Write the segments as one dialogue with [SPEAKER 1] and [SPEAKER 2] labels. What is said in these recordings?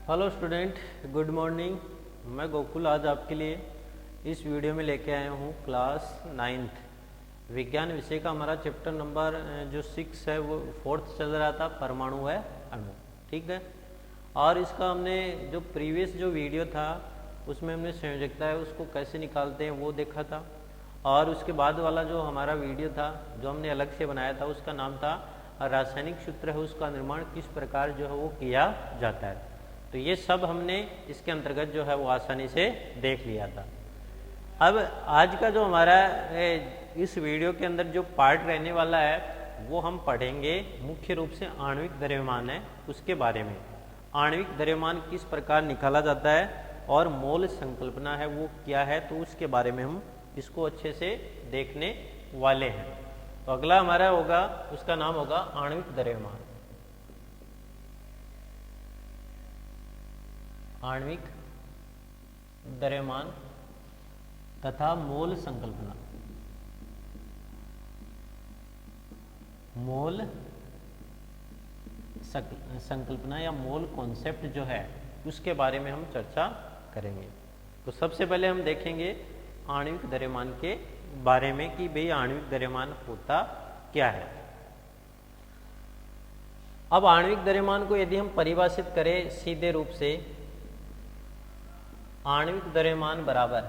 [SPEAKER 1] Hello student, good morning. मैं गोकुल आज आपके लिए इस वीडियो में लेके आया हूँ क्लास 9th विज्ञान विषय का हमारा चैप्टर नंबर जो 6 है वो 4th चल रहा था, परमाणु है अणु। ठीक है। और इसका हमने जो प्रीवियस जो वीडियो था उसमें हमने संयोजकता है उसको कैसे निकालते हैं वो देखा था। और उसके बाद वाला जो हमारा वीडियो था जो हमने अलग से बनाया था उसका नाम था रासायनिक सूत्र है उसका निर्माण किस प्रकार जो है वो किया जाता है। तो ये सब हमने इसके अंतर्गत जो है वो आसानी से देख लिया था। अब आज का जो हमारा इस वीडियो के अंदर जो पार्ट रहने वाला है वो हम पढ़ेंगे मुख्य रूप से आणविक द्रव्यमान है उसके बारे में। आणविक द्रव्यमान किस प्रकार निकाला जाता है और मोल संकल्पना है वो क्या है, तो उसके बारे में हम इसको अच्छे से देखने वाले हैं। तो अगला हमारा होगा, उसका नाम होगा आणविक द्रव्यमान। आणविक द्रव्यमान तथा मोल संकल्पना। मोल संकल्पना या मोल कॉन्सेप्ट जो है उसके बारे में हम चर्चा करेंगे। तो सबसे पहले हम देखेंगे आणविक द्रव्यमान के बारे में कि भाई आणविक द्रव्यमान होता क्या है। अब आणविक द्रव्यमान को यदि हम परिभाषित करें सीधे रूप से, आणविक द्रव्यमान बराबर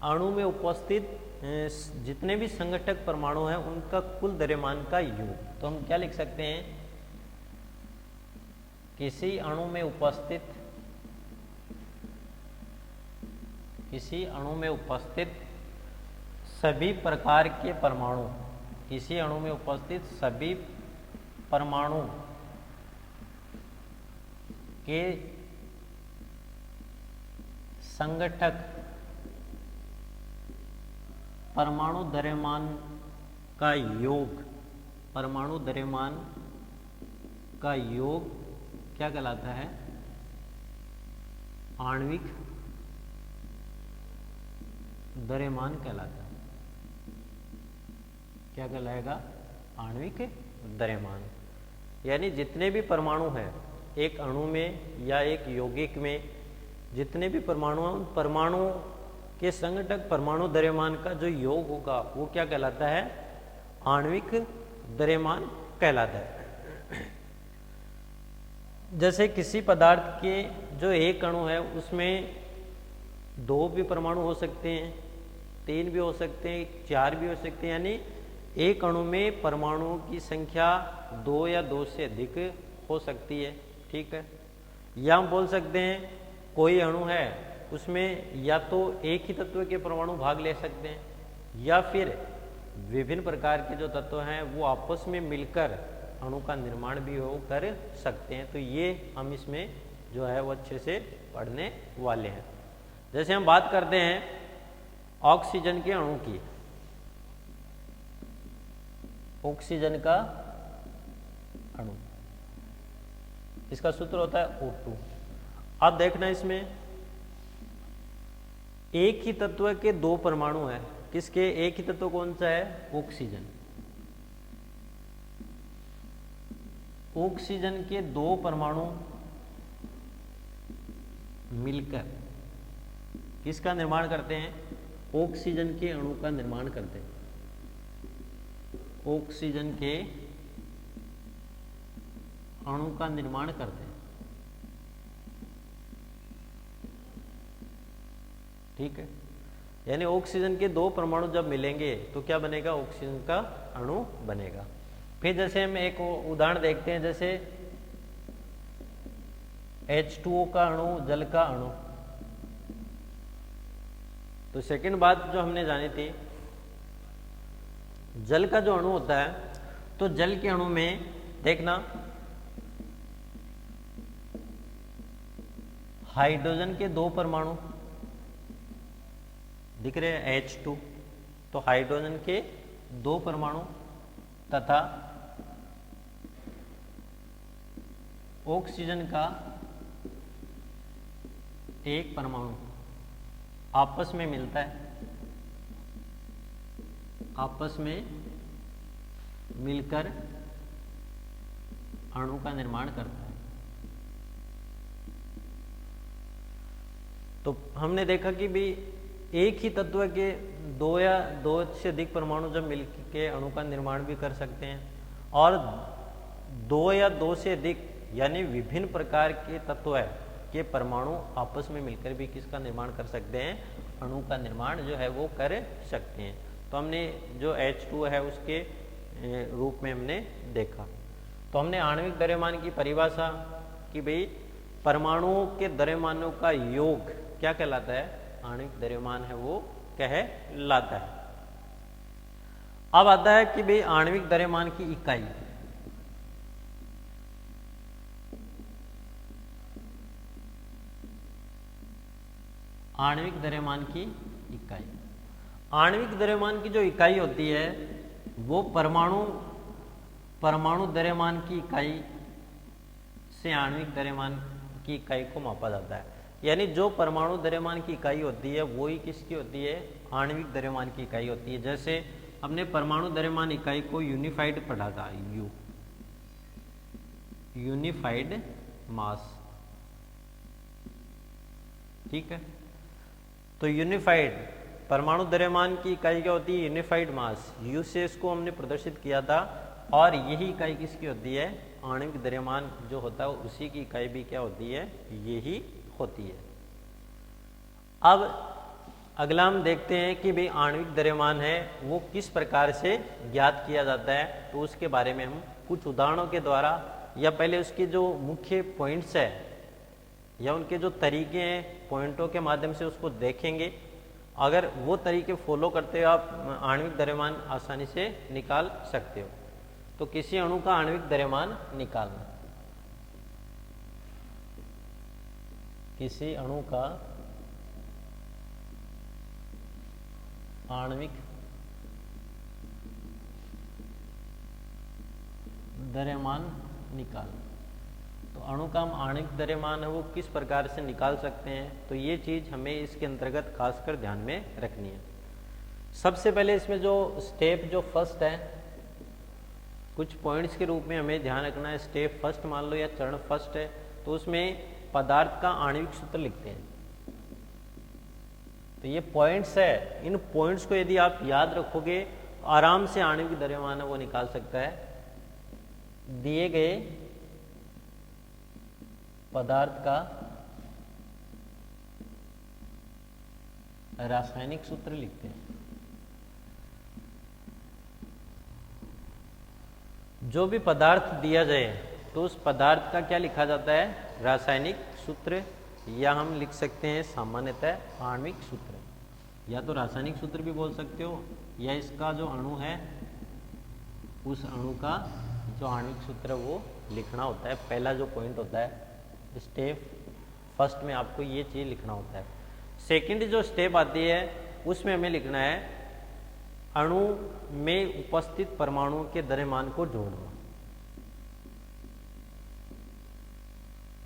[SPEAKER 1] अणु में उपस्थित जितने भी संघटक परमाणु हैं उनका कुल द्रव्यमान का योग। तो हम क्या लिख सकते हैं, किसी अणु में उपस्थित सभी प्रकार के परमाणु, किसी अणु में उपस्थित सभी परमाणु के संघटक परमाणु द्रव्यमान का योग, परमाणु द्रव्यमान का योग क्या कहलाता है, आणविक द्रव्यमान कहलाता है। क्या कहलाएगा, आणविक द्रव्यमान। यानी जितने भी परमाणु हैं एक अणु में या एक यौगिक में, जितने भी परमाणु हैं उन परमाणु के संघटक परमाणु द्रव्यमान का जो योग होगा वो क्या कहलाता है, आणविक द्रव्यमान कहलाता है। जैसे किसी पदार्थ के जो एक अणु है उसमें 2 भी परमाणु हो सकते हैं, 3 भी हो सकते हैं, 4 भी हो सकते हैं। यानी एक अणु में परमाणुओं की संख्या 2 या 2 से अधिक हो सकती है। ठीक है। या हम बोल सकते हैं कोई अणु है उसमें या तो एक ही तत्व के परमाणु भाग ले सकते हैं या फिर विभिन्न प्रकार के जो तत्व हैं वो आपस में मिलकर अणु का निर्माण भी हो कर सकते हैं। तो ये हम इसमें जो है वो अच्छे से पढ़ने वाले हैं। जैसे हम बात करते हैं ऑक्सीजन के अणु की, ऑक्सीजन का अणु, इसका सूत्र होता है O2। आप देखना इसमें एक ही तत्व के 2 परमाणु हैं। किसके, एक ही तत्व कौन सा है, ऑक्सीजन। ऑक्सीजन के 2 परमाणु मिलकर किसका निर्माण करते हैं, ऑक्सीजन के अणु का निर्माण करते हैं। ऑक्सीजन के अणु का निर्माण करते हैं। ठीक है। यानी ऑक्सीजन के 2 परमाणु जब मिलेंगे तो क्या बनेगा, ऑक्सीजन का अणु बनेगा। फिर जैसे हम एक उदाहरण देखते हैं, जैसे H2O का अणु, जल का अणु। तो सेकंड बात जो हमने जानी थी, जल का जो अणु होता है तो जल के अणु में देखना हाइड्रोजन के 2 परमाणु दिख रहे हैं, H2। तो हाइड्रोजन के 2 परमाणु तथा ऑक्सीजन का 1 परमाणु आपस में मिलता है, आपस में मिलकर अणु का निर्माण करता है। तो हमने देखा कि भी एक ही तत्व के दो या दो से अधिक परमाणु जब मिलकर के अणु का निर्माण भी कर सकते हैं, और दो या दो से अधिक यानी विभिन्न प्रकार के तत्व के परमाणु आपस में मिलकर भी किसका निर्माण कर सकते हैं, अणु का निर्माण जो है वो कर सकते हैं। तो हमने जो H2 है उसके रूप में हमने देखा। तो हमने आणविक द्रव्यमान की परिभाषा कि भाई परमाणुओं के द्रव्यमानों का योग क्या कहलाता है, आणविक द्रव्यमान है वो कहलाता है। अब आता है कि भाई आणविक द्रव्यमान की इकाई। आणविक द्रव्यमान की इकाई, आणविक द्रव्यमान की जो इकाई होती है वो परमाणु द्रव्यमान की इकाई से आणविक द्रव्यमान की इकाई को मापा जाता है। यानी जो परमाणु द्रव्यमान की इकाई होती है वो ही किसकी होती है, आणविक द्रव्यमान की इकाई होती है। जैसे हमने परमाणु द्रव्यमान इकाई को यूनिफाइड पढ़ा था, यूनिफाइड मास, ठीक है। तो यूनिफाइड परमाणु द्रव्यमान की इकाई क्या होती है, यूनिफाइड मास, यू से इसको हमने प्रदर्शित किया था। और यही इकाई किसकी होती है, आणविक द्रव्यमान जो होता है उसी की इकाई भी क्या होती है, यही होती है। अब अगला हम देखते हैं कि भाई आणविक द्रव्यमान है वो किस प्रकार से ज्ञात किया जाता है। तो उसके बारे में हम कुछ उदाहरणों के द्वारा या पहले उसके जो मुख्य पॉइंट्स है या उनके जो तरीके हैं पॉइंटों के माध्यम से उसको देखेंगे। अगर वो तरीके फॉलो करते हो आप आणविक द्रव्यमान आसानी से निकाल सकते हो। तो किसी अणु का आणविक द्रव्यमान निकालना, किसी अणु का आणविक द्रव्यमान निकालना। तो अणु का हम आणविक द्रव्यमान है वो किस प्रकार से निकाल सकते हैं, तो ये चीज हमें इसके अंतर्गत खासकर ध्यान में रखनी है। सबसे पहले इसमें जो स्टेप जो फर्स्ट है, कुछ पॉइंट्स के रूप में हमें ध्यान रखना है। स्टेप फर्स्ट मान लो या चरण फर्स्ट है, तो उसमें पदार्थ का आणविक सूत्र लिखते हैं। तो ये पॉइंट्स है, इन पॉइंट्स को यदि आप याद रखोगे आराम से आणविक द्रव्यमान है वो निकाल सकता है। दिए गए पदार्थ का रासायनिक सूत्र लिखते हैं। जो भी पदार्थ दिया जाए तो उस पदार्थ का क्या लिखा जाता है, रासायनिक सूत्र, या हम लिख सकते हैं सामान्यतः आणविक सूत्र। या तो रासायनिक सूत्र भी बोल सकते हो, या इसका जो अणु है उस अणु का जो आणविक सूत्र वो लिखना होता है। पहला जो पॉइंट होता है स्टेप फर्स्ट में आपको ये चीज लिखना होता है। सेकंड जो स्टेप आती है उसमें हमें लिखना है अणु में उपस्थित परमाणुओं के द्रव्यमान को जोड़ना।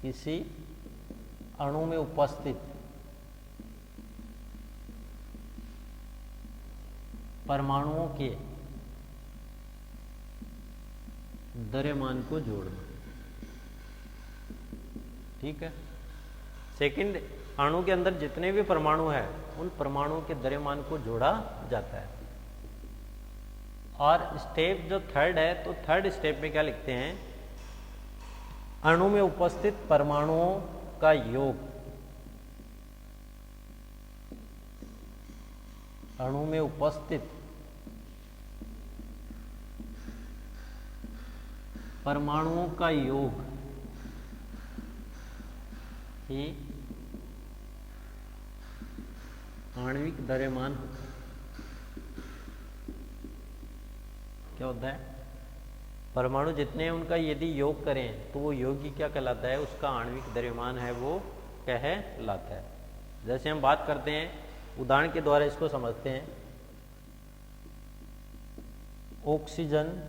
[SPEAKER 1] किसी अणु में उपस्थित परमाणुओं के द्रव्यमान को जोड़ना, ठीक है। सेकंड, अणु के अंदर जितने भी परमाणु हैं उन परमाणुओं के द्रव्यमान को जोड़ा जाता है। और स्टेप जो थर्ड है, तो थर्ड स्टेप में क्या लिखते हैं, अणु में उपस्थित परमाणुओं का योग, अणु में उपस्थित परमाणुओं का योग ही आणविक द्रव्यमान होता है। क्या होता है, परमाणु जितने हैं उनका यदि योग करें तो वो योग ही क्या कहलाता है, उसका आणविक द्रव्यमान है वो कहलाता है। जैसे हम बात करते हैं, उदाहरण के द्वारा इसको समझते हैं। ऑक्सीजन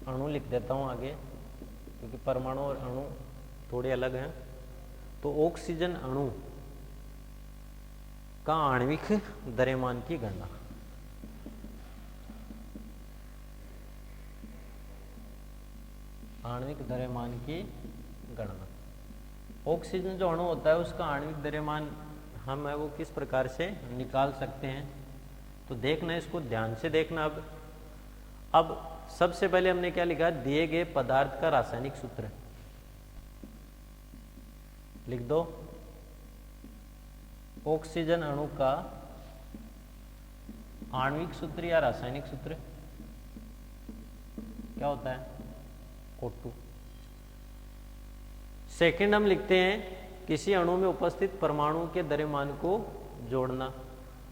[SPEAKER 1] अणु लिख देता हूं आगे, क्योंकि परमाणु और अणु थोड़े अलग हैं। तो ऑक्सीजन अणु का आणविक द्रव्यमान की गणना, आणविक द्रव्यमान की गणना। ऑक्सीजन जो अणु होता है उसका आणविक द्रव्यमान हम है वो किस प्रकार से निकाल सकते हैं, तो देखना इसको ध्यान से देखना। अब सबसे पहले हमने क्या लिखा, दिए गए पदार्थ का रासायनिक सूत्र लिख दो। ऑक्सीजन अणु का आणविक सूत्र या रासायनिक सूत्र क्या होता है, O2। सेकंड हम लिखते हैं किसी अणु में उपस्थित परमाणु के द्रव्यमान को जोड़ना।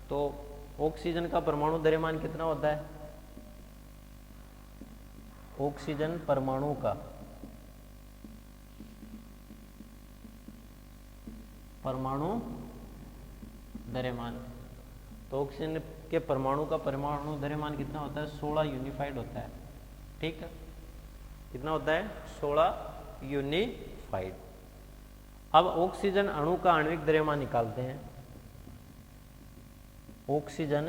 [SPEAKER 1] तो ऑक्सीजन का परमाणु द्रव्यमान कितना होता है, ऑक्सीजन परमाणु का परमाणु द्रव्यमान, तो ऑक्सीजन के परमाणु का परमाणु द्रव्यमान कितना होता है, 16 यूनिफाइड होता है। ठीक है, कितना होता है, 16 यूनिफाइड। अब ऑक्सीजन अणु का आणविक द्रव्यमान निकालते हैं। ऑक्सीजन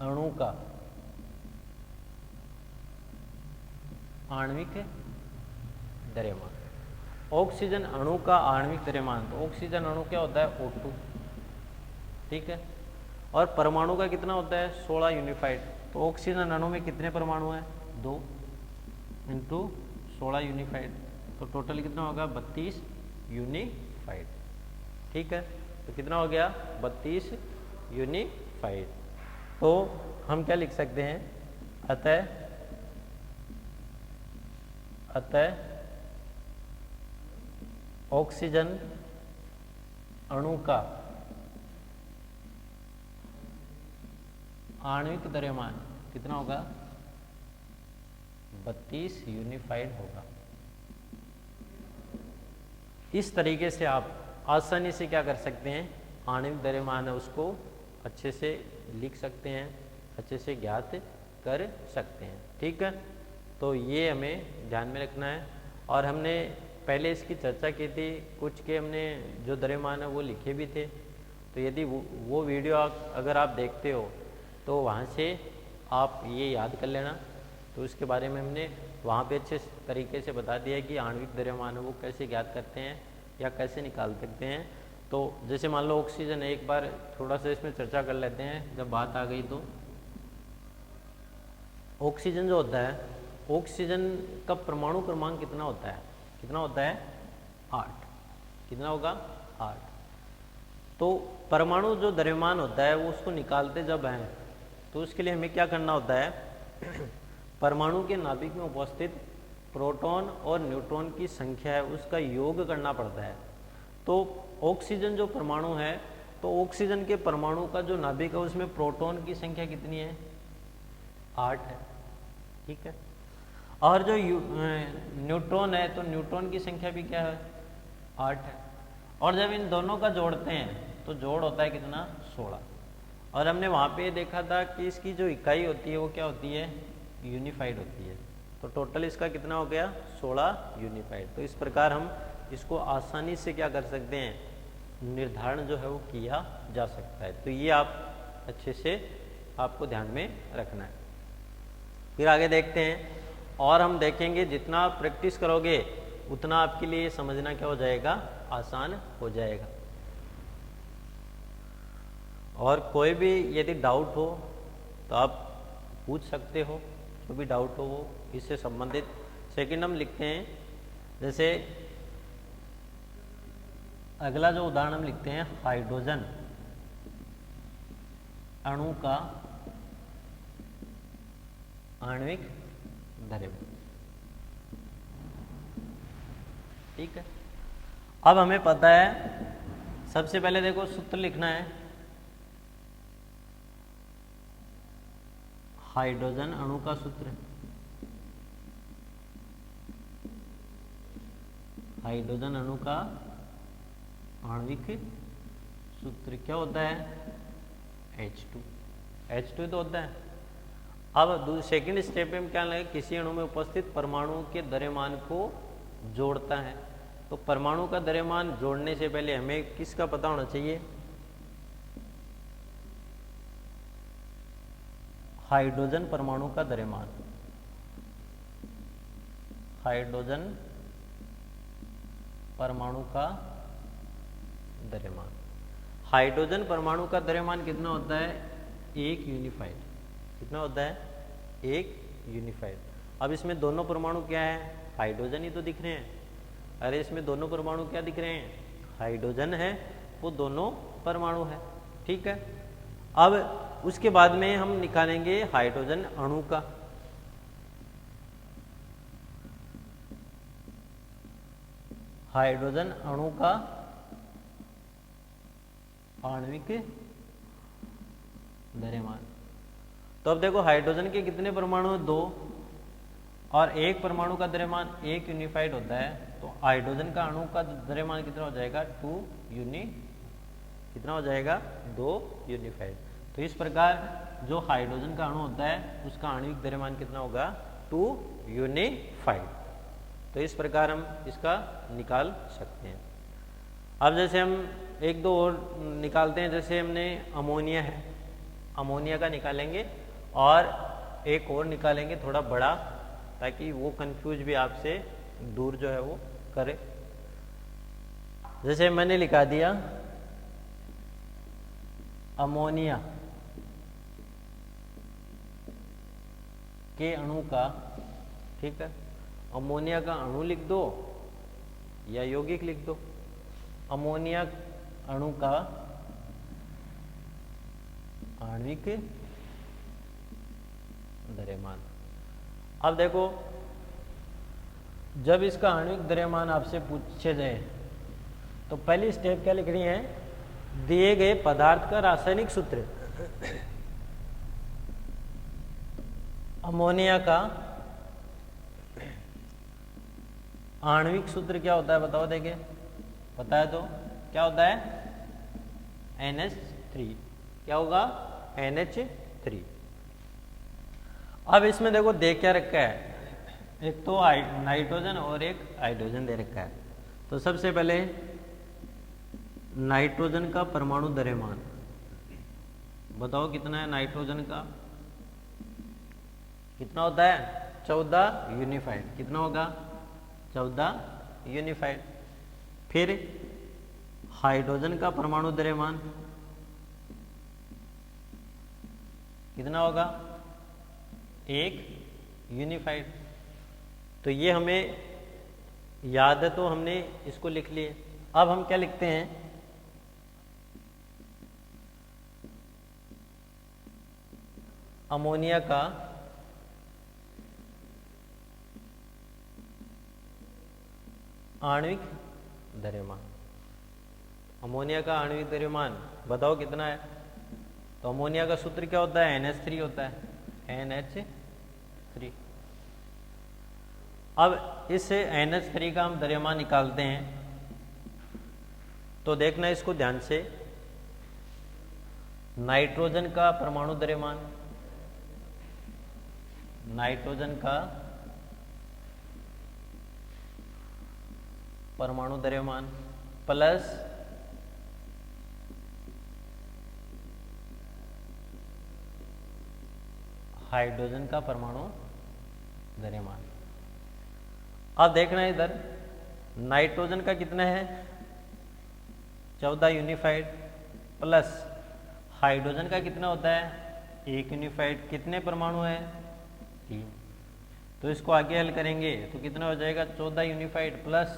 [SPEAKER 1] अणु का आणविक द्रव्यमान, ऑक्सीजन अणु का आणविक द्रव्यमान, तो ऑक्सीजन अणु क्या होता है, O2। ठीक है, और परमाणु का कितना होता है, 16 यूनिफाइड। तो ऑक्सीजन अणु में कितने परमाणु हैं, 2 इंटू 16 यूनिफाइड, तो टोटल कितना होगा, 32 यूनिफाइड। ठीक है, तो कितना हो गया, 32 यूनिफाइड। तो हम क्या लिख सकते हैं, अतः ऑक्सीजन अणु का आणविक द्रव्यमान कितना होगा, 32 यूनिफाइड होगा। इस तरीके से आप आसानी से क्या कर सकते हैं, आणविक द्रव्यमान है उसको अच्छे से लिख सकते हैं, अच्छे से ज्ञात कर सकते हैं। ठीक है, तो ये हमें ध्यान में रखना है। और हमने पहले इसकी चर्चा की थी, कुछ के हमने जो द्रव्यमान है वो लिखे भी थे। तो यदि वो वीडियो अगर आप देखते हो तो वहाँ से आप ये याद कर लेना। तो इसके बारे में हमने वहाँ पे अच्छे तरीके से बता दिया कि आणविक द्रव्यमान वो कैसे ज्ञात करते हैं या कैसे निकाल सकते हैं। तो जैसे मान लो ऑक्सीजन है, एक बार थोड़ा सा इसमें चर्चा कर लेते हैं जब बात आ गई। तो ऑक्सीजन जो होता है, ऑक्सीजन का परमाणु क्रमांक कितना होता है, कितना होता है, 8। कितना होगा, 8। तो परमाणु जो द्रव्यमान होता है वो उसको निकालते जब हैं तो उसके लिए हमें क्या करना होता है, परमाणु के नाभिक में उपस्थित प्रोटॉन और न्यूट्रॉन की संख्या है उसका योग करना पड़ता है। तो ऑक्सीजन जो परमाणु है, तो ऑक्सीजन के परमाणु का जो नाभिक है उसमें प्रोटॉन की संख्या कितनी है, 8 है। ठीक है, और जो न्यूट्रॉन है, तो न्यूट्रॉन की संख्या भी क्या है, 8 है। और जब इन दोनों का जोड़ते हैं तो जोड़ होता है कितना, 16। और हमने वहाँ पे देखा था कि इसकी जो इकाई होती है वो क्या होती है, यूनिफाइड होती है। तो टोटल इसका कितना हो गया, 16 यूनिफाइड। तो इस प्रकार हम इसको आसानी से क्या कर सकते हैं, निर्धारण जो है वो किया जा सकता है। तो ये आप अच्छे से आपको ध्यान में रखना है। फिर आगे देखते हैं, और हम देखेंगे जितना आप प्रैक्टिस करोगे उतना आपके लिए समझना क्या हो जाएगा, आसान हो जाएगा। और कोई भी यदि डाउट हो तो आप पूछ सकते हो, जो भी डाउट हो वो इससे संबंधित। सेकंड हम लिखते हैं, जैसे अगला जो उदाहरण हम लिखते हैं, हाइड्रोजन अणु का आणविक द्रव्यमान। ठीक है, अब हमें पता है, सबसे पहले देखो सूत्र लिखना है, हाइड्रोजन अणु का सूत्र, हाइड्रोजन अणु का आणविक सूत्र क्या होता है, H2। H2 तो होता है। अब सेकंड स्टेप में क्या लगे, किसी अणु में उपस्थित परमाणु के द्रव्यमान को जोड़ता है। तो परमाणु का द्रव्यमान जोड़ने से पहले हमें किसका पता होना चाहिए, हाइड्रोजन परमाणु का द्रव्यमान। हाइड्रोजन परमाणु का द्रव्यमान। हाइड्रोजन परमाणु का द्रव्यमान कितना होता है? 1 यूनिफाइड। कितना होता है? 1 यूनिफाइड। अब इसमें दोनों परमाणु क्या है? हाइड्रोजन ही तो दिख रहे हैं। अरे इसमें दोनों परमाणु क्या दिख रहे हैं? हाइड्रोजन है, वो दोनों परमाणु है। ठीक है। अब उसके बाद में हम निकालेंगे हाइड्रोजन अणु का। हाइड्रोजन अणु का आणविक द्रव्यमान। तो अब देखो हाइड्रोजन के कितने परमाणु हैं? 2, और एक परमाणु का द्रव्यमान 1 यूनिफाइड होता है। तो हाइड्रोजन का अणु का द्रव्यमान कितना हो जाएगा? 2 कितना हो जाएगा? 2 यूनिफाइड। तो इस प्रकार जो हाइड्रोजन का अणु होता है उसका आणविक द्रव्यमान कितना होगा? 2 यूनिफाइड। तो इस प्रकार हम इसका निकाल सकते हैं। अब जैसे हम 1-2 और निकालते हैं। जैसे हमने अमोनिया है, अमोनिया का निकालेंगे, और एक और निकालेंगे थोड़ा बड़ा, ताकि वो कंफ्यूज भी आपसे दूर जो है वो करे। जैसे मैंने लिखा दिया अमोनिया के अणु का, ठीक है, अमोनिया का अणु लिख दो या यौगिक लिख दो। अमोनिया अणु का आणविक द्रव्यमान। अब देखो, जब इसका आणविक द्रव्यमान आपसे पूछे जाए तो पहली स्टेप क्या लिखनी है? दिए गए पदार्थ का रासायनिक सूत्र। अमोनिया का आणविक सूत्र क्या होता है? बताओ। देखे पता है तो क्या होता है? NH3। क्या होगा? NH3। अब इसमें देखो दे क्या रखा है? एक तो नाइट्रोजन और एक हाइड्रोजन दे रखा है। तो सबसे पहले नाइट्रोजन का परमाणु द्रव्यमान बताओ कितना है? नाइट्रोजन का कितना होता है? 14 यूनिफाइड। कितना होगा? 14 यूनिफाइड। फिर हाइड्रोजन का परमाणु द्रव्यमान कितना होगा? 1 यूनिफाइड। तो ये हमें याद है, तो हमने इसको लिख लिए। अब हम क्या लिखते हैं? अमोनिया का आणविक द्रव्यमान। अमोनिया का आणविक द्रव्यमान बताओ कितना है? तो अमोनिया का सूत्र क्या होता है? NH3 होता है। NH3। अब इससे NH3 का हम द्रव्यमान निकालते हैं। तो देखना इसको ध्यान से। नाइट्रोजन का परमाणु द्रव्यमान, नाइट्रोजन का परमाणु द्रव्यमान प्लस हाइड्रोजन का परमाणु द्रव्यमान। अब देखना है इधर नाइट्रोजन का कितना है? 14 यूनिफाइड प्लस हाइड्रोजन का कितना होता है? 1 यूनिफाइड। कितने परमाणु है? 3। तो इसको आगे हल करेंगे तो कितना हो जाएगा? 14 यूनिफाइड प्लस,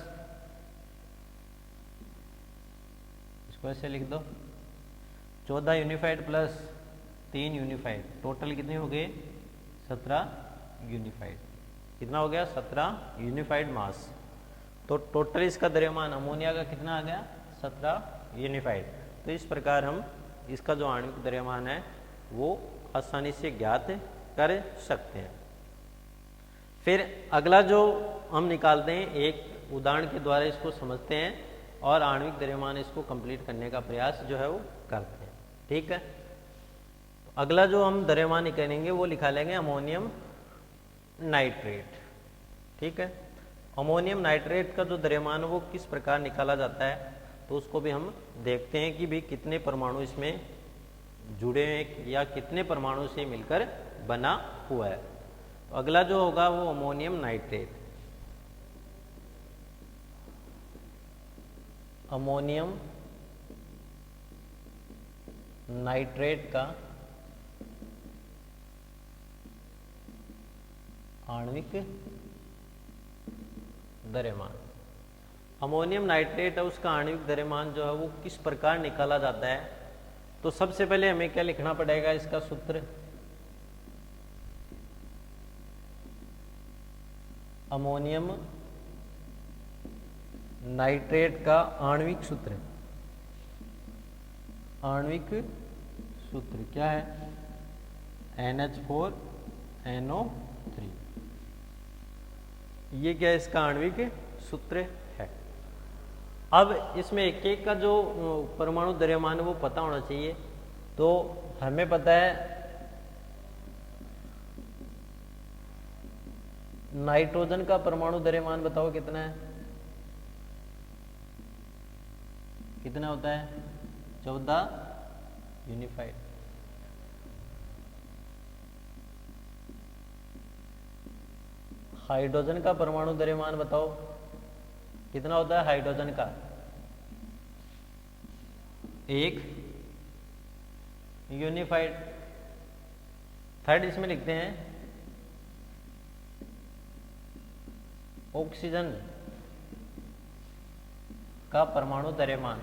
[SPEAKER 1] इसको ऐसे लिख दो, 14 यूनिफाइड प्लस 3 यूनिफाइड। टोटल कितने हो गए? 17 यूनिफाइड। कितना हो गया? 17 यूनिफाइड मास। तो टोटल इसका द्रव्यमान अमोनिया का कितना आ गया? 17 यूनिफाइड। तो इस प्रकार हम इसका जो आणविक द्रव्यमान है वो आसानी से ज्ञात कर सकते हैं। फिर अगला जो हम निकालते हैं, एक उदाहरण के द्वारा इसको समझते हैं और आणविक द्रव्यमान इसको कंप्लीट करने का प्रयास जो है वो करते हैं। ठीक है। तो अगला जो हम द्रव्यमान निकालेंगे वो लिखा लेंगे अमोनियम नाइट्रेट। ठीक है। अमोनियम नाइट्रेट का जो द्रव्यमान वो किस प्रकार निकाला जाता है तो उसको भी हम देखते हैं कि भी कितने परमाणु इसमें जुड़े हैं या कितने परमाणु से मिलकर बना हुआ है। तो अगला जो होगा वो अमोनियम नाइट्रेट। अमोनियम नाइट्रेट का आणविक द्रव्यमान। अमोनियम नाइट्रेट है उसका आणविक द्रव्यमान जो है वो किस प्रकार निकाला जाता है, तो सबसे पहले हमें क्या लिखना पड़ेगा, इसका सूत्र अमोनियम नाइट्रेट का आणविक सूत्र, आणविक सूत्र क्या है, NH4NO3। ये क्या है, इसका आणविक सूत्र है। अब इसमें एक एक का जो परमाणु द्रव्यमान है वो पता होना चाहिए। तो हमें पता है नाइट्रोजन का परमाणु द्रव्यमान बताओ कितना है, कितना होता है, 14 यूनिफाइड। हाइड्रोजन का परमाणु द्रव्यमान बताओ कितना होता है, हाइड्रोजन का 1 यूनिफाइड। थर्ड इसमें लिखते हैं ऑक्सीजन का परमाणु द्रव्यमान,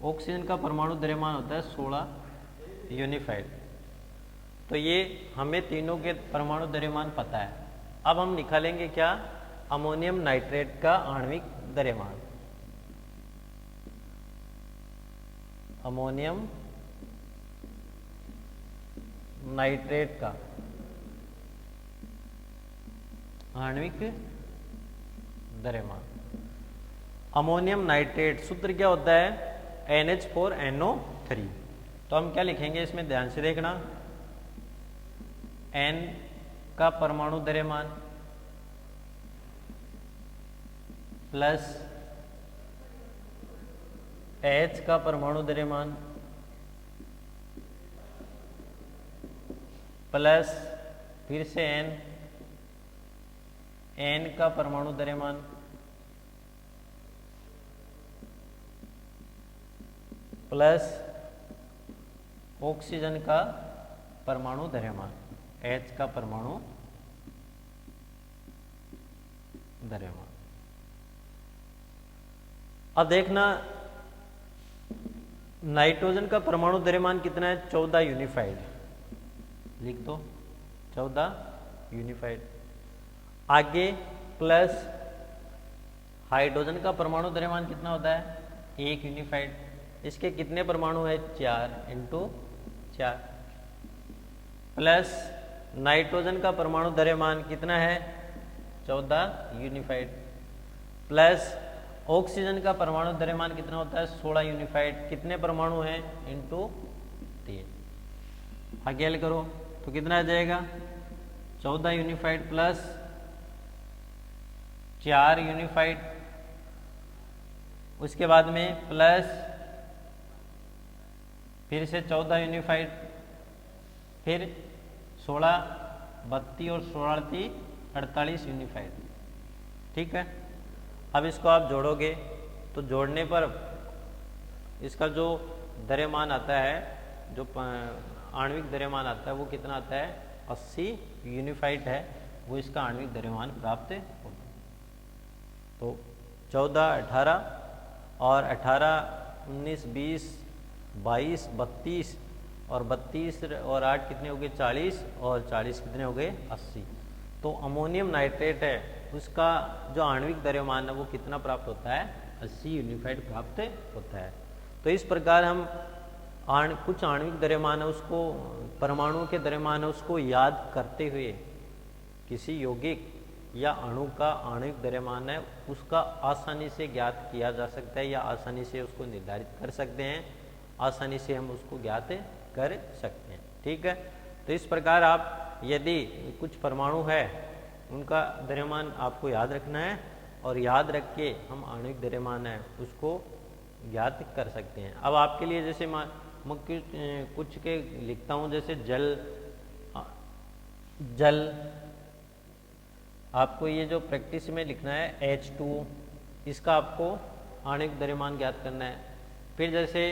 [SPEAKER 1] ऑक्सीजन का परमाणु द्रव्यमान होता है 16 यूनिफाइड। तो ये हमें तीनों के परमाणु द्रव्यमान पता है। अब हम निकालेंगे क्या, अमोनियम नाइट्रेट का आणविक द्रव्यमान। अमोनियम नाइट्रेट का आणविक द्रव्यमान। अमोनियम नाइट्रेट सूत्र क्या होता है, NH4NO3। तो हम क्या लिखेंगे इसमें, ध्यान से देखना, N का परमाणु द्रव्यमान प्लस H का परमाणु द्रव्यमान प्लस फिर से N का परमाणु द्रव्यमान प्लस ऑक्सीजन का परमाणु द्रव्यमान, H का परमाणु द्रव्यमान। अब देखना नाइट्रोजन का परमाणु द्रव्यमान कितना है, 14 यूनिफाइड, लिख दो 14 यूनिफाइड। आगे प्लस हाइड्रोजन का परमाणु द्रव्यमान कितना होता है, 1 यूनिफाइड। इसके कितने परमाणु है, 4 × 4 प्लस नाइट्रोजन का परमाणु द्रव्यमान कितना है, 14 यूनिफाइड प्लस ऑक्सीजन का परमाणु द्रव्यमान कितना होता है, 16 यूनिफाइड। कितने परमाणु हैं, × 3। आगे हल करो तो कितना आ जाएगा, 14 यूनिफाइड प्लस 4 यूनिफाइड, उसके बाद में प्लस फिर से 14 यूनिफाइड, फिर 16, 32 और 16 48 यूनिफाइड। ठीक है, अब इसको आप जोड़ोगे तो जोड़ने पर इसका जो द्रव्यमान आता है, जो आणविक द्रव्यमान आता है वो कितना आता है, 80 यूनिफाइड है, वो इसका आणविक द्रव्यमान प्राप्त होगा। तो 14, 18 और 18, 19, 20, 22, 32 और 32 और 8 कितने हो गए, 40 और 40 कितने हो गए, 80। तो अमोनियम नाइट्रेट है उसका जो आणविक द्रव्यमान है वो कितना प्राप्त होता है, 80 यूनिफाइड प्राप्त होता है। तो इस प्रकार हम कुछ आणविक द्रव्यमान है उसको, परमाणु के द्रव्यमान है उसको याद करते हुए किसी यौगिक या अणु का आणविक द्रव्यमान है उसका आसानी से ज्ञात किया जा सकता है या आसानी से उसको निर्धारित कर सकते हैं, आसानी से हम उसको ज्ञात कर सकते हैं। ठीक है, तो इस प्रकार आप यदि कुछ परमाणु है उनका द्रव्यमान आपको याद रखना है और याद रख के हम आणविक द्रव्यमान है उसको ज्ञात कर सकते हैं। अब आपके लिए जैसे मुख्य कुछ के लिखता हूँ, जैसे जल आपको ये जो प्रैक्टिस में लिखना है H2 इसका आपको आणविक द्रव्यमान ज्ञात करना है। फिर जैसे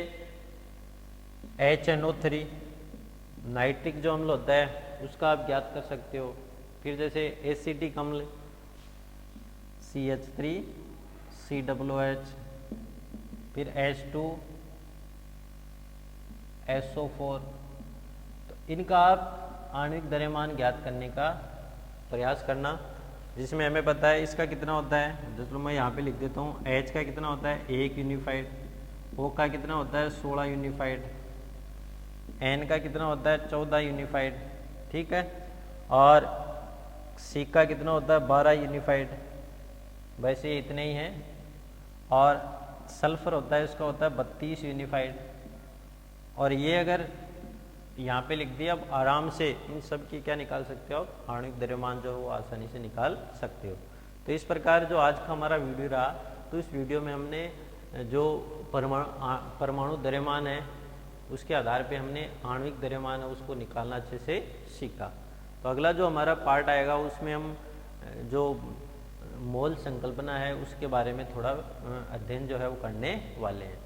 [SPEAKER 1] HNO3 नाइट्रिक जो अम्ल होता है उसका आप ज्ञात कर सकते हो। फिर जैसे एसिटिक अम्ल CH3 COOH, फिर H2SO4, तो इनका आप आणविक द्रव्यमान ज्ञात करने का प्रयास करना, जिसमें हमें पता है इसका कितना होता है। चलो मैं यहाँ पे लिख देता हूँ, H का कितना होता है 1 यूनिफाइड, O का कितना होता है 16 यूनिफाइड, N का कितना होता है 14 यूनिफाइड, ठीक है, और C का कितना होता है 12 यूनिफाइड, वैसे इतने ही हैं। और सल्फर होता है, इसका होता है 32 यूनिफाइड। और ये अगर यहाँ पे लिख दिया, अब आराम से इन सब की क्या निकाल सकते हो आप, आणविक द्रव्यमान जो है वो आसानी से निकाल सकते हो। तो इस प्रकार जो आज का हमारा वीडियो रहा, तो इस वीडियो में हमने जो परमाणु द्रव्यमान है उसके आधार पे हमने आणविक द्रव्यमान है उसको निकालना अच्छे से सीखा। तो अगला जो हमारा पार्ट आएगा उसमें हम जो मोल संकल्पना है उसके बारे में थोड़ा अध्ययन जो है वो करने वाले हैं।